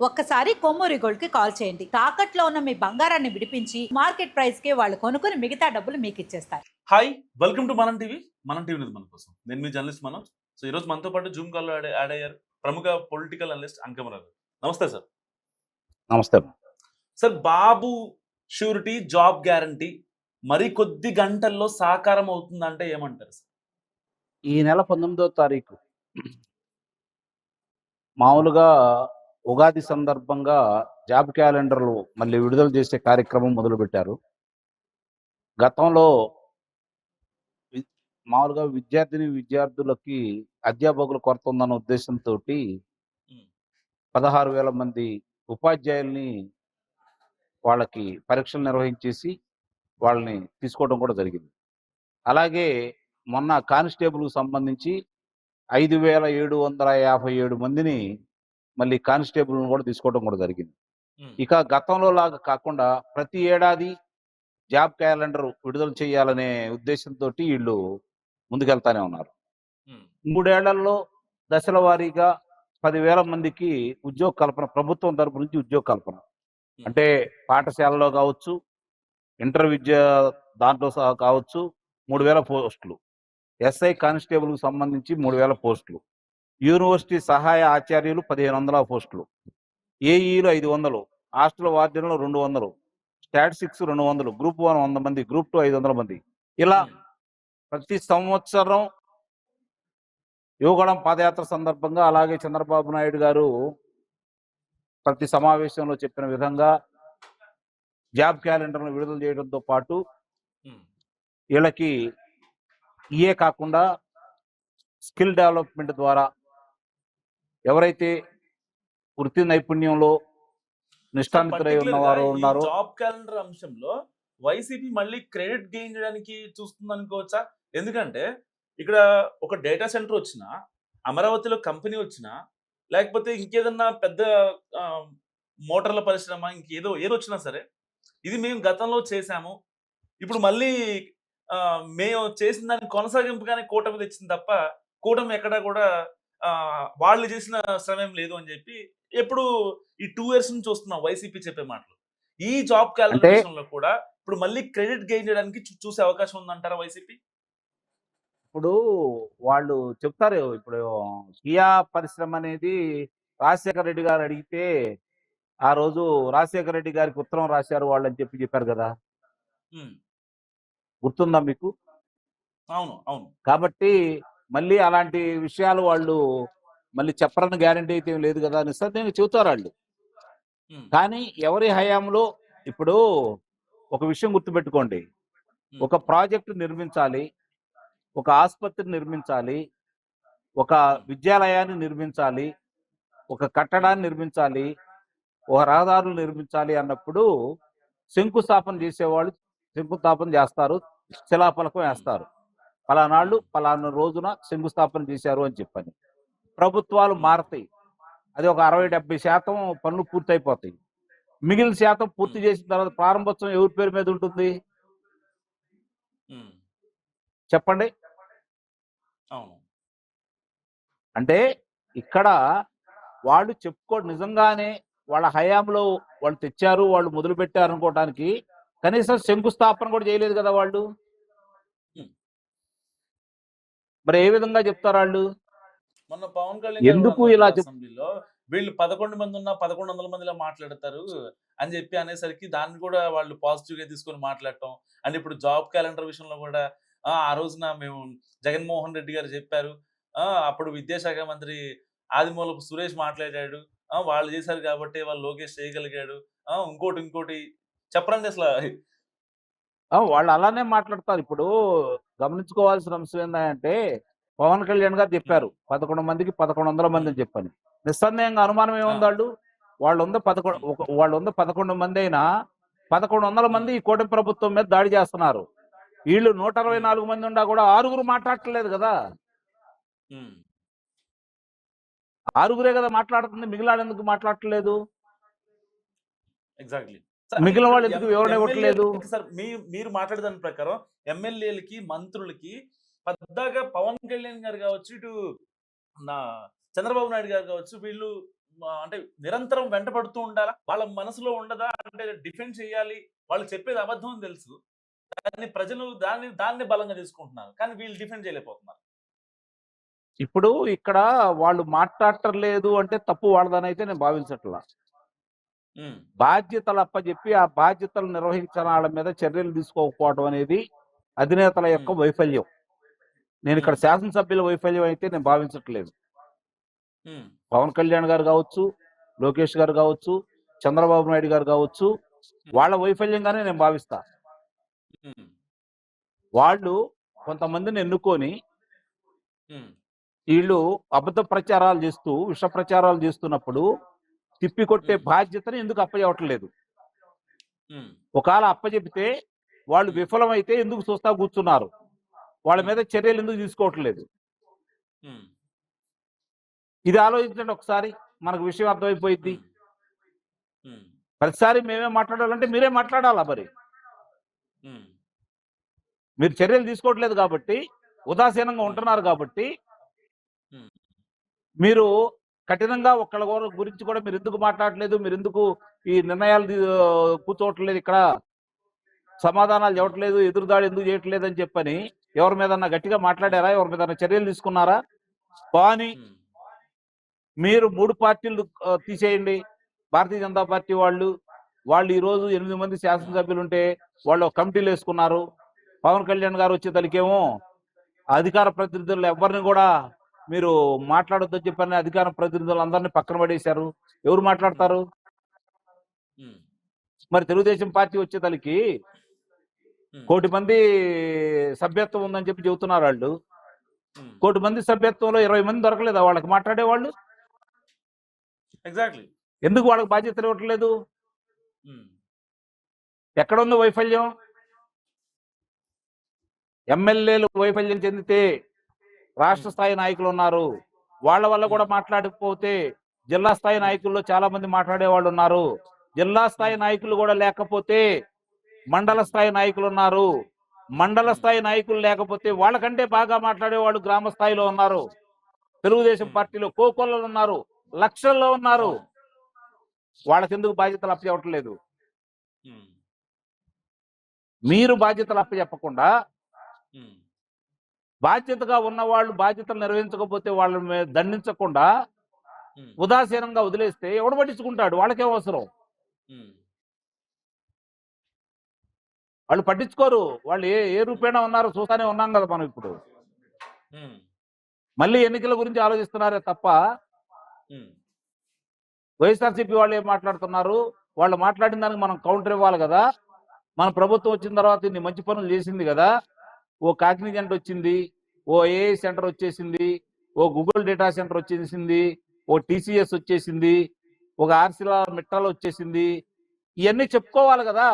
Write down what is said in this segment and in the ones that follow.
ఒక్కసారి కొమ్మూరి గోల్డ్ కి కాల్ చేయండి. తాకట్లో ఉన్న మీ బంగారాన్ని విడిపించి మార్కెట్ ప్రైస్ కి వాళ్ళు కొనుక్కుని మిగతా డబ్బులు మీకు ఇచ్చేస్తారు. హాయ్, వెల్కమ్ టు మనం టీవీ. మనం టీవీ మన కోసం. నేను మీ జర్నలిస్ట్ మనోజ్. సో ఈ రోజు మనతో పాటు జూమ్ కాల్లో యాడ్ అయ్యారు ప్రముఖ పొలిటికల్ అనలిస్ట్ అంకమరావు. నమస్తే సార్. నమస్తే. సార్, బాబు షూరిటీ జాబ్ గ్యారంటీ మరి కొద్ది గంటల్లో సాకారం అవుతుందంటే ఏమంటారు సార్? ఈ నెల 19వ తారీఖు మామూలుగా ఉగాది సందర్భంగా జాబ్ క్యాలెండర్లు మళ్ళీ విడుదల చేసే కార్యక్రమం మొదలుపెట్టారు. గతంలో మామూలుగా విద్యార్థులకి అధ్యాపకుల కొరత ఉందన్న ఉద్దేశంతో 16,000 మంది ఉపాధ్యాయుల్ని వాళ్ళకి పరీక్షలు నిర్వహించేసి వాళ్ళని తీసుకోవడం కూడా జరిగింది. అలాగే మొన్న కానిస్టేబుల్కి సంబంధించి 5,757 మందిని మళ్ళీ కానిస్టేబుల్ని కూడా తీసుకోవడం కూడా జరిగింది. ఇక గతంలో లాగా కాకుండా ప్రతి ఏడాది జాబ్ క్యాలెండర్ విడుదల చేయాలనే ఉద్దేశంతో వీళ్ళు ముందుకెళ్తానే ఉన్నారు. 3 ఏళ్లలో దశల వారీగా 10,000 మందికి ఉద్యోగ కల్పన, ప్రభుత్వం తరపు నుంచి ఉద్యోగ కల్పన అంటే పాఠశాలలో కావచ్చు, ఇంటర్ విద్య దాంట్లో కావచ్చు, 3,000 పోస్టులు, ఎస్ఐ కానిస్టేబుల్కి సంబంధించి 3,000 పోస్టులు, యూనివర్సిటీ సహాయ ఆచార్యులు 1,500 పోస్టులు, ఏఈలు 500, హాస్టల్ వార్డెన్లు 200, స్టాటిస్టిక్స్ 200, గ్రూప్ 1 100 మంది, గ్రూప్ 2 500 మంది. ఇలా ప్రతి సంవత్సరం యువగళం పాదయాత్ర సందర్భంగా, అలాగే చంద్రబాబు నాయుడు గారు ప్రతి సమావేశంలో చెప్పిన విధంగా జాబ్ క్యాలెండర్ను విడుదల చేయడంతో పాటు వీళ్ళకి ఇయే కాకుండా స్కిల్ డెవలప్మెంట్ ద్వారా ఎవరైతే వృత్తి నైపుణ్యంలో నిష్ఠానితులై ఉన్నవారు ఉన్నారో, జాబ్ క్యాలెండర్ అంశంలో వైసీపీ మళ్ళీ క్రెడిట్ గెయిన్ చేయడానికి చూస్తుంది అనుకోవచ్చా? ఎందుకంటే ఇక్కడ ఒక డేటా సెంటర్ వచ్చినా, అమరావతిలో కంపెనీ వచ్చినా, లేకపోతే ఇంకేదన్నా పెద్ద మోటార్ల పరిశ్రమ, ఏదో వచ్చినా సరే, ఇది మేము గతంలో చేశాము, ఇప్పుడు మళ్ళీ మేము చేసిన దాన్ని కొనసాగింపుగానే కూటమి తెచ్చింది తప్ప కూటమి ఎక్కడా కూడా వాళ్ళు చేసిన శ్రమం లేదు అని చెప్పి ఎప్పుడు ఈ 2 ఇయర్స్ నుంచి వస్తున్నాం వైసీపీ చెప్పే మాటలు. ఈ జాబ్ క్యాలెండర్ కూడా ఇప్పుడు మళ్ళీ క్రెడిట్ గెయిన్ చేయడానికి చూసే అవకాశం ఉందంటారా వైసీపీ? ఇప్పుడు వాళ్ళు చెప్తారు, ఇప్పుడు కియా పరిశ్రమ అనేది రాజశేఖర రెడ్డి గారు అడిగితే ఆ రోజు రాజశేఖర రెడ్డి గారికి ఉత్తరం రాశారు వాళ్ళు అని చెప్పారు కదా, గుర్తుందా మీకు? అవును, అవును. కాబట్టి మళ్ళీ అలాంటి విషయాలు వాళ్ళు మళ్ళీ చెప్పరని గ్యారంటీ అయితే లేదు కదా, నిస్సందేహంగా చెబుతారు వాళ్ళు. కానీ ఎవరి హయాంలో, ఇప్పుడు ఒక విషయం గుర్తుపెట్టుకోండి, ఒక ప్రాజెక్టు నిర్మించాలి, ఒక ఆసుపత్రి నిర్మించాలి, ఒక విద్యాలయాన్ని నిర్మించాలి, ఒక కట్టడాన్ని నిర్మించాలి, ఒక రహదారులు నిర్మించాలి అన్నప్పుడు శంకుస్థాపన చేసేవాళ్ళు శంకుస్థాపన చేస్తారు, శిలాఫలకం వేస్తారు, పలానాళ్ళు పలానా రోజున శంకుస్థాపన చేశారు అని చెప్పని. ప్రభుత్వాలు మారతాయి, అది ఒక 60-70% పనులు పూర్తయిపోతాయి. మిగిలిన శాతం పూర్తి చేసిన తర్వాత ప్రారంభోత్సవం ఎవరి పేరు మీద ఉంటుంది చెప్పండి? అంటే ఇక్కడ వాళ్ళు నిజంగానే వాళ్ళ హయాంలో వాళ్ళు తెచ్చారు, వాళ్ళు మొదలు పెట్టారు అనుకోవటానికి కనీసం శంకుస్థాపన కూడా చేయలేదు కదా వాళ్ళు. మరి ఏ విధంగా చెప్తారు వాళ్ళు? మొన్న పవన్ కళ్యాణ్ ఎందుకు ఇలా అసెంబ్లీలో వీళ్ళు 11 మంది ఉన్నా 1100 మందిలా మాట్లాడతారు అని చెప్పి అనేసరికి దాన్ని కూడా వాళ్ళు పాజిటివ్ గా తీసుకొని మాట్లాడటం. అండ్ ఇప్పుడు జాబ్ క్యాలెండర్ విషయంలో కూడా ఆ రోజున మేము జగన్మోహన్ రెడ్డి గారు చెప్పారు, అప్పుడు విద్యాశాఖ మంత్రి ఆదిమూలపు సురేష్ మాట్లాడాడు, వాళ్ళు చేశారు కాబట్టి వాళ్ళు లోకేష్ చేయగలిగాడు, ఇంకోటి చెప్పరండి అసలు. వాళ్ళు అలానే మాట్లాడతారు. ఇప్పుడు గమనించుకోవాల్సిన అంశం ఏంటంటే, పవన్ కళ్యాణ్ గారు చెప్పారు 11 మందికి 1100 మంది అని చెప్పని. నిస్సందేహంగా అనుమానం ఏముంది? వాళ్ళు 11 మంది అయినా 1100 మంది ఈ కూటమి ప్రభుత్వం మీద దాడి చేస్తున్నారు. వీళ్ళు 124 మంది ఉన్నా కూడా 6 మాట్లాడట్లేదు కదా, 6 కదా మాట్లాడుతుంది, మిగిలిన ఎందుకు మాట్లాడట్లేదు? ఎగ్జాక్ట్లీ. మిగిలిన వాళ్ళు ఎందుకు వివరణ ఇవ్వట్లేదు? సార్, మీరు మాట్లాడేదాని ప్రకారం ఎమ్మెల్యేలకి, మంత్రులకి పెద్దగా పవన్ కళ్యాణ్ గారు కావచ్చు, ఇటు చంద్రబాబు నాయుడు గారు కావచ్చు, వీళ్ళు అంటే నిరంతరం వెంటపడుతూ ఉండాలా? వాళ్ళ మనసులో ఉండదా? అంటే డిఫెండ్ చేయాలి. వాళ్ళు చెప్పేది అబద్ధం అని తెలుసు. దాన్ని ప్రజలు దాన్ని బలంగా తీసుకుంటున్నారు. కానీ వీళ్ళు డిఫెండ్ చేయలేకపోతున్నారు. ఇప్పుడు ఇక్కడ వాళ్ళు మాట్లాడటం లేదు అంటే తప్పు వాళ్ళదనైతే నేను భావించట్లా. హ్మ్. బాధ్యతలు అప్పజెప్పి ఆ బాధ్యతలు నిర్వహించిన వాళ్ళ మీద చర్యలు తీసుకోకపోవడం అనేది అధినేతల యొక్క హ్మ్. వైఫల్యం. నేను ఇక్కడ హ్మ్. శాసనసభ్యుల వైఫల్యం అయితే నేను భావించట్లేదు. హ్మ్. పవన్ కళ్యాణ్ గారు కావచ్చు, లోకేష్ గారు కావచ్చు, చంద్రబాబు నాయుడు గారు కావచ్చు, వాళ్ళ వైఫల్యంగానే నేను భావిస్తా. హ్మ్. వాళ్ళు కొంతమందిని ఎన్నుకొని హ్మ్. వీళ్ళు అబద్ధ ప్రచారాలు చేస్తూ, విష ప్రచారాలు చేస్తున్నప్పుడు తిప్పికొట్టే హ్మ్. బాధ్యతను ఎందుకు అప్పచెప్పట్లేదు? హ్మ్. ఒకవేళ అప్పచెపితే వాళ్ళు హ్మ్. విఫలమైతే ఎందుకు చూస్తా కూర్చున్నారు? వాళ్ళ హ్మ్. మీద చర్యలు ఎందుకు తీసుకోవట్లేదు? హ్మ్. ఇది ఆలోచించండి ఒకసారి. మనకు విషయం అర్థమైపోయింది. హ్మ్. హ్మ్. ప్రతిసారి మేమే మాట్లాడాలంటే మీరే మాట్లాడాలా మరి? హ్మ్. మీరు చర్యలు తీసుకోవట్లేదు కాబట్టి, ఉదాసీనంగా హ్మ్. ఉంటున్నారు కాబట్టి, హ్మ్. మీరు కఠినంగా ఒకళ్ళ గురించి కూడా మీరు ఎందుకు మాట్లాడట్లేదు? మీరు ఎందుకు ఈ నిర్ణయాలు కూర్చోవట్లేదు ఇక్కడ? సమాధానాలు హ్మ్. చెప్పట్లేదు, ఎదురుదాడి ఎందుకు చేయట్లేదు అని చెప్పని ఎవరి మీదన్నా గట్టిగా హ్మ్. మాట్లాడారా? ఎవరి మీదన్నా చర్యలు తీసుకున్నారా? కానీ హ్మ్. మీరు 3 పార్టీలు తీసేయండి. భారతీయ జనతా పార్టీ వాళ్ళు ఈరోజు 8 మంది హ్మ్. శాసనసభ్యులుంటే వాళ్ళు ఒక కమిటీలు వేసుకున్నారు. పవన్ కళ్యాణ్ గారు వచ్చేసరికేమో అధికార ప్రతినిధులు ఎవరిని కూడా మీరు మాట్లాడొద్దని చెప్పని అధికార ప్రతినిధులు అందరినీ పక్కన పడేశారు. ఎవరు హ్మ్. మాట్లాడతారు? హ్మ్. మరి తెలుగుదేశం పార్టీ వచ్చేసరికి హ్మ్. 1,00,00,000 మంది సభ్యత్వం ఉందని చెప్పి చెబుతున్నారు వాళ్ళు. హ్మ్. 1,00,00,000 మంది సభ్యత్వంలో 20 మంది దొరకలేదా వాళ్ళకి మాట్లాడేవాళ్ళు? ఎగ్జాక్ట్‌లీ. ఎందుకు వాళ్ళకి బాధ్యతలు ఇవ్వట్లేదు? హ్మ్. ఎక్కడుంది వైఫల్యం? ఎమ్మెల్యేలు వైఫల్యం చెందితే రాష్ట్ర హ్మ్. స్థాయి నాయకులు ఉన్నారు. వాళ్ళ వల్ల కూడా హ్మ్. మాట్లాడకపోతే జిల్లా స్థాయి హ్మ్. నాయకుల్లో చాలా మంది మాట్లాడే వాళ్ళు ఉన్నారు. జిల్లా స్థాయి హ్మ్. నాయకులు కూడా లేకపోతే మండల హ్మ్. స్థాయి నాయకులు ఉన్నారు. మండల హ్మ్. స్థాయి నాయకులు లేకపోతే వాళ్ళకంటే బాగా మాట్లాడేవాళ్ళు గ్రామ స్థాయిలో ఉన్నారు. తెలుగుదేశం హ్మ్. పార్టీలో కోకొల్లలు ఉన్నారు. లక్షల్లో ఉన్నారు. అవును. వాళ్ళకెందుకు బాధ్యతలు అప్పచెప్పట్లేదు? హ్మ్. మీరు బాధ్యతలు అప్పచెప్పకుండా హ్మ్. బాధ్యతగా ఉన్నవాళ్ళు బాధ్యతలు నిర్వహించకపోతే వాళ్ళని దండించకుండా హ్మ్. ఉదాసీనంగా వదిలేస్తే ఎవడు పట్టించుకుంటాడు? వాళ్ళకేం అవసరం? హ్మ్. వాళ్ళు పట్టించుకోరు. వాళ్ళు ఏ ఏ హ్మ్. రూపేణా ఉన్నారో చూస్తానే ఉన్నాం కదా మనం ఇప్పుడు. హ్మ్. మళ్ళీ ఎన్నికల గురించి ఆలోచిస్తున్నారే తప్ప హ్మ్. వైఎస్ఆర్సీపీ వాళ్ళు ఏం మాట్లాడుతున్నారు? వాళ్ళు మాట్లాడిన దానికి మనం కౌంటర్ ఇవ్వాలి కదా! మన ప్రభుత్వం వచ్చిన తర్వాత ఇన్ని మంచి పనులు చేసింది కదా! ఓ కాగ్నిజెంట్ వచ్చింది. ఓ ఏఐ సెంటర్ వచ్చేసింది. ఓ గూగుల్ డేటా సెంటర్ వచ్చేసింది. ఓ టీసీఎస్ వచ్చేసింది. ఒక ఆర్సిలార్ మిట్టాల్ వచ్చేసింది. ఇయన్నీ చెప్పుకోవాలి కదా!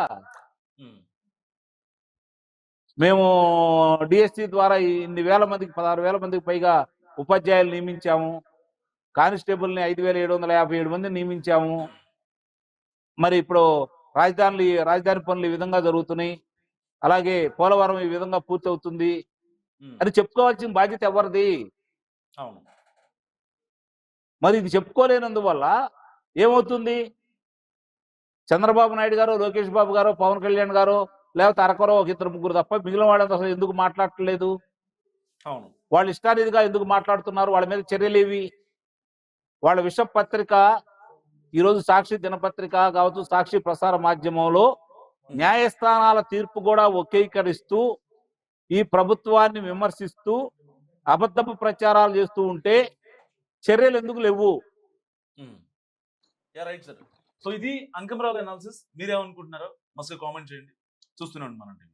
హ్మ్. మేము డిఎస్సి ద్వారా ఇన్ని వేల మందికి 16,000 మందికి పైగా ఉపాధ్యాయులు నియమించాము. కానిస్టేబుల్‌ని 5,757 మందిని నియమించాము. మరి ఇప్పుడు రాజధాని పనులు ఈ విధంగా జరుగుతున్నాయి. అలాగే పోలవరం ఈ విధంగా పూర్తవుతుంది. హ్మ్. అని చెప్పుకోవాల్సిన బాధ్యత ఎవరిది? అవును. మరి ఇది చెప్పుకోలేనందువల్ల ఏమవుతుంది? చంద్రబాబు నాయుడు గారో, లోకేష్ బాబు గారో, పవన్ కళ్యాణ్ గారో, లేకపోతే అరకొర ఒక ఇద్దరు ముగ్గురు తప్ప మిగిలిన వాళ్ళంతా అసలు ఎందుకు మాట్లాడట్లేదు? అవును. వాళ్ళ ఇష్టారీతిగా ఎందుకు మాట్లాడుతున్నారు? వాళ్ళ మీద చర్యలేవి? వాళ్ళ విష పత్రిక ఈరోజు సాక్షి దినపత్రిక కావచ్చు, సాక్షి ప్రసార మాధ్యమంలో హ్మ్. న్యాయస్థానాల తీర్పు కూడా వక్రీకరిస్తూ, ఈ ప్రభుత్వాన్ని విమర్శిస్తూ, అబద్ధపు ప్రచారాలు చేస్తూ ఉంటే చర్యలు ఎందుకు లేవు? హ్మ్. యాహ్! Right sir. సో ఇది అంకమరావు అనాలిసిస్. మీరేమనుకుంటున్నారో మస్తుగా కామెంట్ చేయండి. చూస్తూనే ఉండండి మన టీవీ.